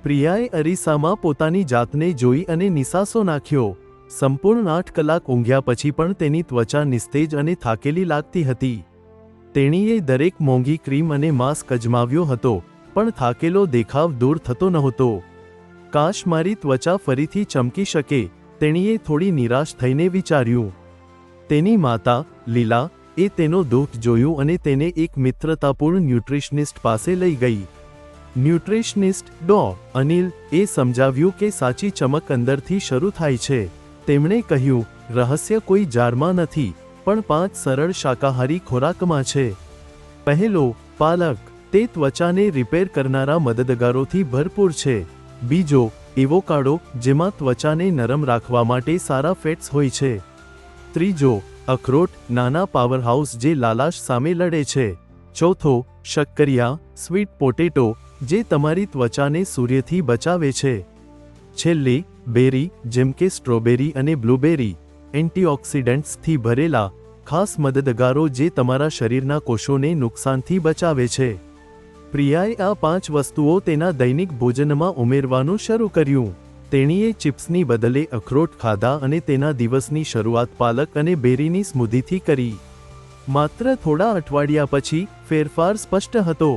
પ્રિયાએ અરીસામાં પોતાની જાતને જોઈ અને નિસાસો નાખ્યો. સંપૂર્ણ 8 કલાક ઊંઘ્યા પછી પણ તેની ત્વચા નિસ્તેજ અને થાકેલી લાગતી હતી. તેણીએ દરેક મોંઘી ક્રીમ અને માસ્ક અજમાવ્યો હતો, પણ થાકેલો દેખાવ દૂર થતો નહોતો. કાશ મારી ત્વચા ફરીથી ચમકી શકે, તેણીએ થોડી નિરાશ થઈને વિચાર્યું. તેની માતા, લીલા, એ તેનો દુઃખ જોયું અને તેને એક મિત્રતાપૂર્ણ ન્યુટ્રિશનિસ્ટ પાસે લઈ ગઈ. ન્યુટ્રિશનિસ્ટ ડો. અનિલ એ સમજાવ્યું કે સાચી ચમક અંદરથી શરૂ થાય છે. તેમણે કહ્યું, રહસ્ય કોઈ જારમાં નથી, પણ 5 સરળ શાકાહારી ખોરાકમાં છે. પહેલો, પાલક. તે ત્વચાને રિપેર કરનારા મદદગારોથી ભરપૂર છે. બીજો, એવોકાડો, જેમાં ત્વચાને નરમ રાખવા માટે સારા ફેટ્સ હોય છે. ત્રીજો, અખરોટ, નાના પાવરહાઉસ જે લાલાશ સામે લડે છે. ચોથો, શક્કરિયા, સ્વીટ પોટેટો, જે તમારી ત્વચાને સૂર્યથી બચાવે છે. છેલ્લે, બેરી, જેમ કે સ્ટ્રોબેરી અને બ્લૂબેરી, એન્ટીઓક્સિડન્ટ્સથી ભરેલા ખાસ મદદગારો જે તમારા શરીરના કોષોને નુકસાનથી બચાવે છે. પ્રિયાએ આ 5 વસ્તુઓ તેના દૈનિક ભોજનમાં ઉમેરવાનું શરૂ કર્યું. તેણીએ ચિપ્સની બદલે અખરોટ ખાધા અને તેના દિવસની શરૂઆત પાલક અને બેરીની સ્મૂધીથી કરી. માત્ર થોડા અઠવાડિયા પછી ફેરફાર સ્પષ્ટ હતો.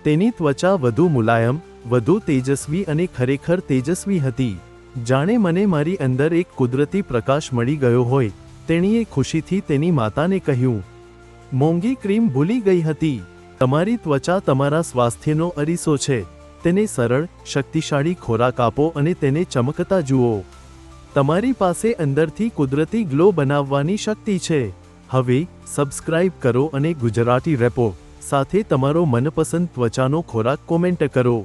તેની ત્વચા વધુ મુલાયમ, વધુ તેજસ્વી અને ખરેખર તેજસ્વી હતી. જાણે મને મારી અંદર એક કુદરતી પ્રકાશ મળી ગયો હોય, તેણીએ ખુશીથી તેની માતાને કહ્યું. મોંઘી ક્રીમ ભૂલી ગઈ હતી. તમારી ત્વચા તમારા સ્વાસ્થ્યનો અરીસો છે. તેને સરળ, શક્તિશાળી ખોરાક આપો અને તેને ચમકતા જુઓ. તમારી પાસે અંદરથી કુદરતી ગ્લો બનાવવાની શક્તિ છે. હવે સબસ્ક્રાઇબ કરો અને ગુજરાતી રેપો સાથે તમારો મનપસંદ ત્વચાનો ખોરાક કોમેન્ટ કરો.